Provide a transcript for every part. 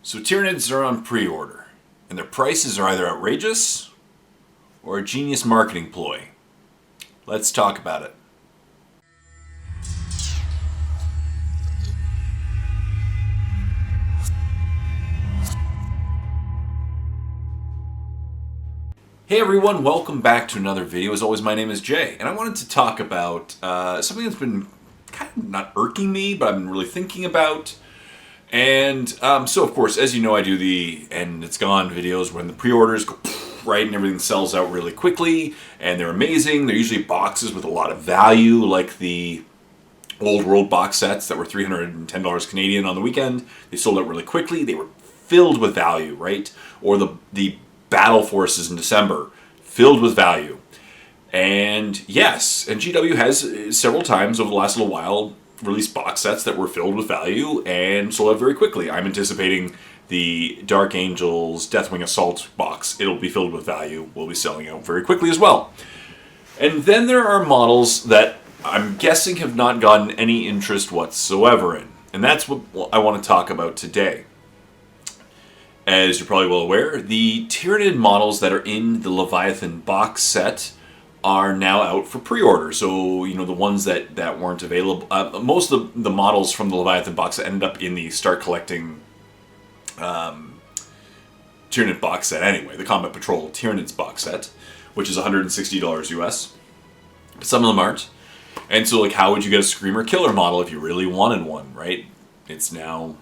So Tyranids are on pre-order, and their prices are either outrageous or a genius marketing ploy. Let's talk about it. Hey everyone, welcome back to another video. As always, my name is Jay, and I wanted to talk about something that's been kind of not irking me, but I've been really thinking about. And so, of course, as you know, I do the "and it's gone" videos when the pre-orders go right and everything sells out really quickly, and they're amazing. They're usually boxes with a lot of value, like the Old World box sets that were $310 Canadian on the weekend. They sold out really quickly. They were filled with value, right? Or the Battle Forces in December, filled with value. And yes, and GW has several times over the last little while released box sets that were filled with value and sold out very quickly. I'm anticipating the Dark Angels Deathwing Assault box. It'll be filled with value. Will be selling out very quickly as well. And then there are models that I'm guessing have not gotten any interest whatsoever in. And that's what I want to talk about today. As you're probably well aware, the Tyranid models that are in the Leviathan box set are now out for pre-order. So, you know, the ones that weren't available, most of the models from the Leviathan box set ended up in the Start Collecting Tyranid box set anyway, the Combat Patrol Tyranids box set, which is $160 US. But some of them aren't. And so, like, how would you get a Screamer Killer model if you really wanted one, right? It's now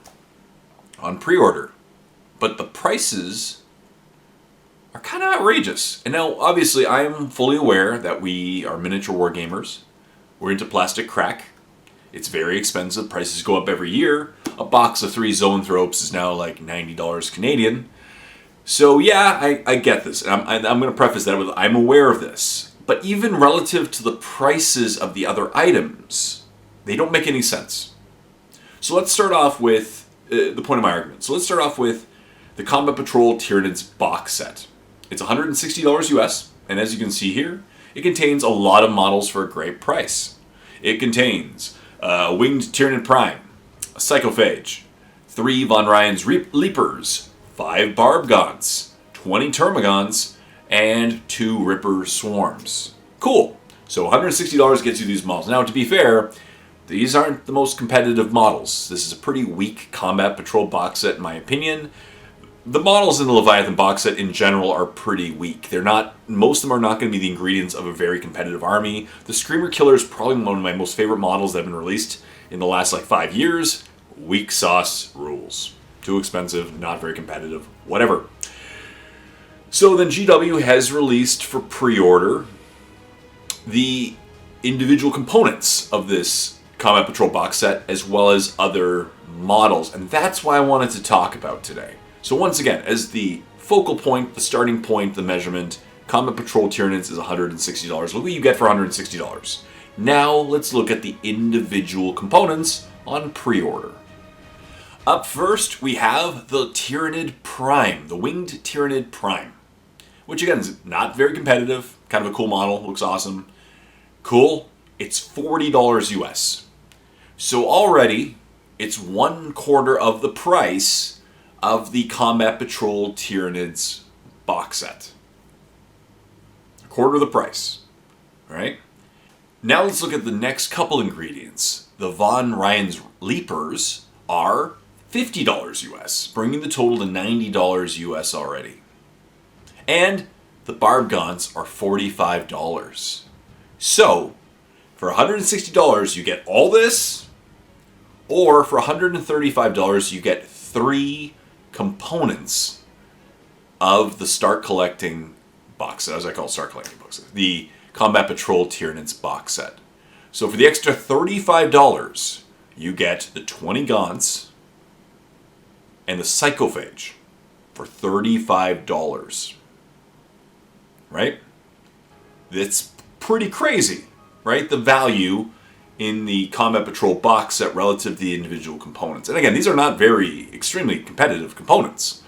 on pre-order. But the prices are kind of outrageous. And now, obviously, I am fully aware that we are miniature wargamers. We're into plastic crack. It's very expensive. Prices go up every year. A box of 3 Zoanthropes is now like $90 Canadian. So yeah, I get this. And I'm going to preface that with I'm aware of this. But even relative to the prices of the other items, they don't make any sense. So let's start off with the point of my argument. So let's start off with the Combat Patrol Tyranids box set. It's $160 US, and as you can see here, it contains a lot of models for a great price. It contains a Winged Tyranid Prime, a Psychophage, 3 Von Ryan's Leapers, 5 Barbgaunts, 20 Termagants, and 2 Ripper Swarms. Cool. So $160 gets you these models. Now, to be fair, these aren't the most competitive models. This is a pretty weak Combat Patrol box set, in my opinion. The models in the Leviathan box set in general are pretty weak. Most of them are not going to be the ingredients of a very competitive army. The Screamer Killer is probably one of my most favorite models that have been released in the last 5 years. Weak sauce rules. Too expensive, not very competitive, whatever. So then GW has released for pre-order the individual components of this Combat Patrol box set as well as other models. And that's why I wanted to talk about today. So once again, as the focal point, the starting point, the measurement, Combat Patrol Tyranids is $160. Look what you get for $160. Now let's look at the individual components on pre-order. Up first, we have the Tyranid Prime, the Winged Tyranid Prime, which again is not very competitive, kind of a cool model, looks awesome. Cool, it's $40 US. So already, it's 1/4 of the price of the Combat Patrol Tyranids box set. 1/4 of the price. Alright? Now let's look at the next couple ingredients. The Von Ryan's Leapers are $50 US, bringing the total to $90 US already. And the Barbgaunts are $45. So, for $160 you get all this, or for $135 you get 3 components of the Start Collecting box set, as I call it, Start Collecting box set, the Combat Patrol Tyranids box set. So for the extra $35, you get the 20 Gaunts and the Psychophage for $35. Right? That's pretty crazy, right? The value in the Combat Patrol box set relative to the individual components. And again, these are not very extremely competitive components,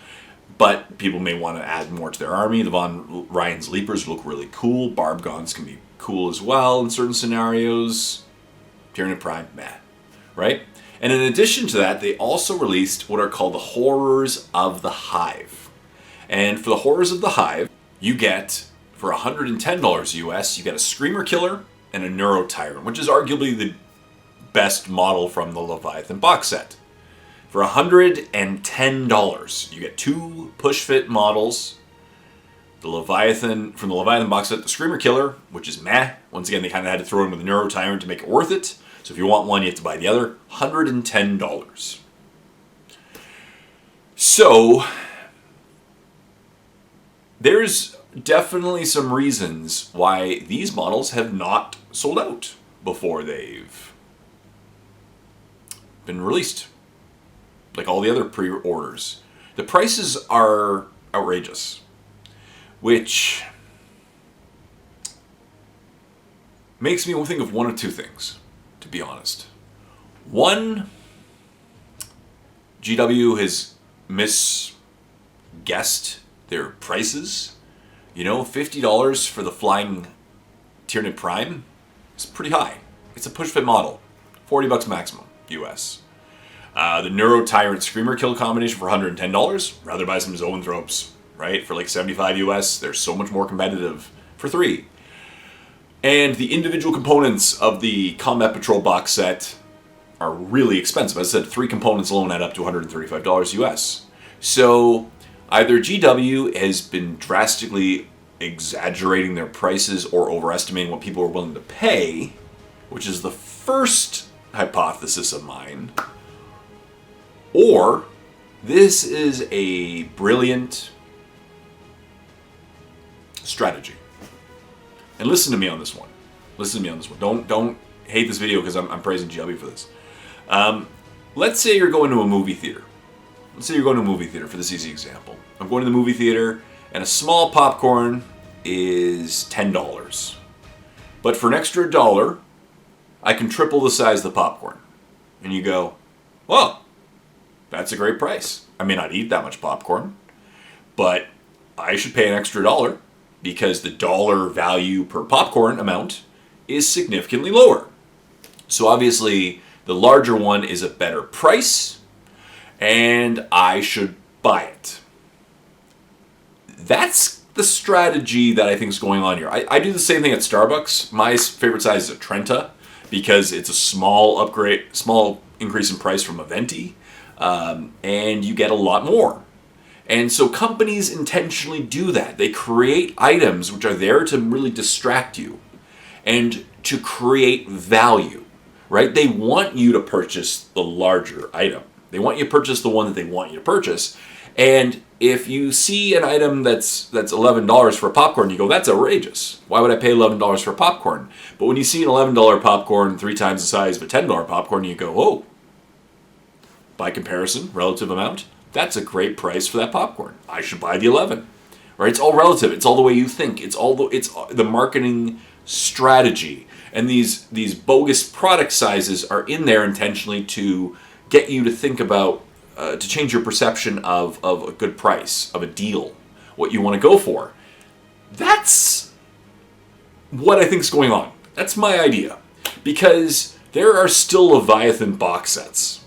but people may want to add more to their army. The Von Ryan's Leapers look really cool. Barbgaunts can be cool as well in certain scenarios. Tyranid Prime, meh, right? And in addition to that, they also released what are called the Horrors of the Hive. And for the Horrors of the Hive, you get, for $110 US, you get a Screamer Killer and a Neuro Tyrant, which is arguably the best model from the Leviathan box set. For $110, you get 2 push-fit models. The Leviathan, from the Leviathan box set, the Screamer Killer, which is meh. Once again, they kind of had to throw in with the Neuro Tyrant to make it worth it. So if you want one, you have to buy the other. $110. So, there's definitely some reasons why these models have not sold out before they've been released. Like all the other pre-orders. The prices are outrageous. Which makes me think of one of two things, to be honest. One, GW has misguessed their prices. You know, $50 for the Flying Tyranid Prime is pretty high. It's a push-fit model. $40 maximum, US. The Neuro Tyrant Screamer Kill combination for $110. Rather buy some Zoanthropes, right? For like $75 US. They're so much more competitive for 3. And the individual components of the Combat Patrol box set are really expensive. As I said, 3 components alone add up to $135 US. So either GW has been drastically exaggerating their prices or overestimating what people are willing to pay, which is the first hypothesis of mine, or this is a brilliant strategy. And listen to me on this one. Listen to me on this one. Don't hate this video because I'm praising GW for this. Let's say you're going to a movie theater. Let's say you're going to a movie theater for this easy example. I'm going to the movie theater and a small popcorn is $10. But for an extra $1, I can triple the size of the popcorn. And you go, well, that's a great price. I may not eat that much popcorn, but I should pay an extra $1 because the dollar value per popcorn amount is significantly lower. So obviously, the larger one is a better price, and I should buy it. That's the strategy that I think is going on here. I do the same thing at Starbucks. My favorite size is a Trenta because it's a small upgrade, small increase in price from a Venti, and you get a lot more. And so companies intentionally do that. They create items which are there to really distract you and to create value, right? They want you to purchase the larger item. They want you to purchase the one that they want you to purchase. And if you see an item that's $11 for a popcorn, you go, that's outrageous. Why would I pay $11 for a popcorn? But when you see an $11 popcorn 3 times the size of a $10 popcorn, you go, oh, by comparison, relative amount, that's a great price for that popcorn. I should buy the 11. Right? It's all relative. It's all the way you think. It's the marketing strategy. And these bogus product sizes are in there intentionally to get you to think about, to change your perception of a good price, of a deal, what you want to go for. That's what I think is going on. That's my idea. Because there are still Leviathan box sets,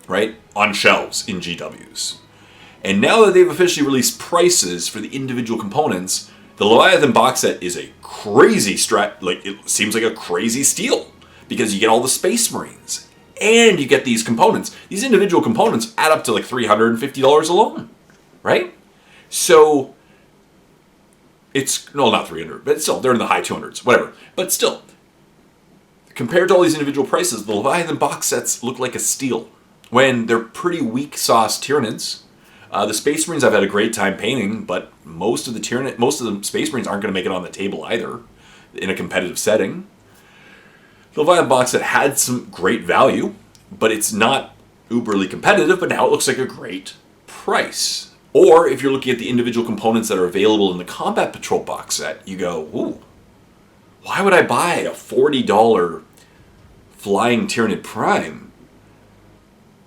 right, on shelves in GWs. And now that they've officially released prices for the individual components, the Leviathan box set is a crazy it seems like a crazy steal because you get all the Space Marines and you get these components. These individual components add up to like $350 alone, right? So it's, no, not 300, but still, they're in the high 200s, whatever. But still, compared to all these individual prices, the Leviathan box sets look like a steal when they're pretty weak sauce Tyranids. The Space Marines I've had a great time painting, but most of the Space Marines aren't going to make it on the table either in a competitive setting. The Leviathan box set had some great value, but it's not uberly competitive, but now it looks like a great price. Or if you're looking at the individual components that are available in the Combat Patrol box set, you go, ooh, why would I buy a $40 Flying Tyranid Prime?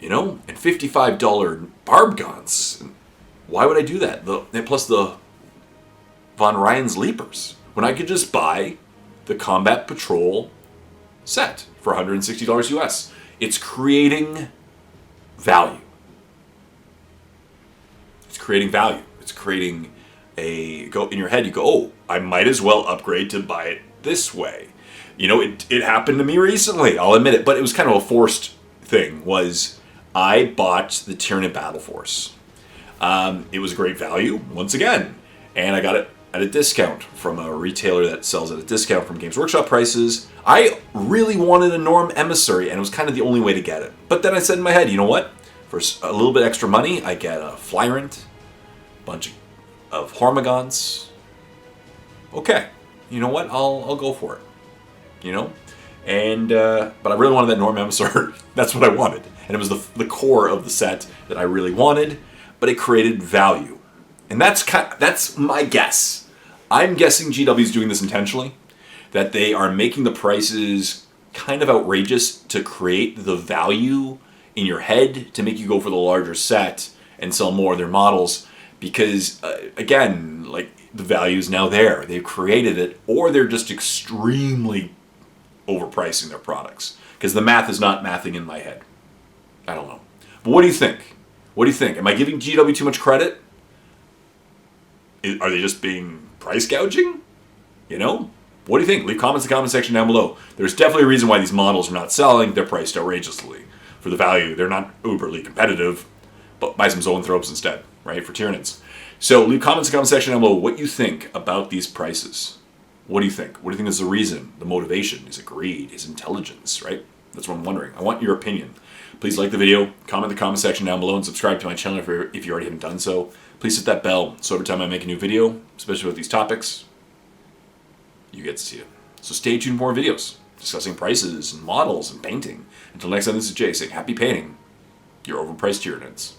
You know, and $55 barb gaunts. Why would I do that? And plus the Von Ryan's Leapers, when I could just buy the Combat Patrol set for $160 US. It's creating value. It's creating value. It's creating go in your head, you go, oh, I might as well upgrade to buy it this way. You know, it happened to me recently, I'll admit it, but it was kind of a forced thing, was I bought the Tyranid Battle Force. It was a great value, once again, and I got it at a discount from a retailer that sells at a discount from Games Workshop prices. I really wanted a Norm Emissary, and it was kind of the only way to get it. But then I said in my head, you know what? For a little bit extra money, I get a Flyrant, a bunch of Hormigons. Okay, you know what? I'll go for it. You know? And, but I really wanted that Norm Emissary. That's what I wanted. And it was the core of the set that I really wanted, but it created value. And that's my guess. I'm guessing GW is doing this intentionally, that they are making the prices kind of outrageous to create the value in your head to make you go for the larger set and sell more of their models, because again, like, the value is now there. They've created it, or they're just extremely overpricing their products, because the math is not mathing in my head. I don't know. But what do you think? What do you think? Am I giving GW too much credit? Are they just being price gouging? You know? What do you think? Leave comments in the comment section down below. There's definitely a reason why these models are not selling. They're priced outrageously. For the value, they're not uberly competitive, but buy some Zoanthropes instead, right? For Tyranids. So leave comments in the comment section down below what you think about these prices. What do you think? What do you think is the reason? The motivation? Is it greed? Is it intelligence, right? That's what I'm wondering. I want your opinion. Please like the video, comment in the comment section down below, and subscribe to my channel if you already haven't done so. Please hit that bell so every time I make a new video, especially with these topics, you get to see it. So stay tuned for more videos discussing prices and models and painting. Until next time, this is Jay saying happy painting, your overpriced Tyranids.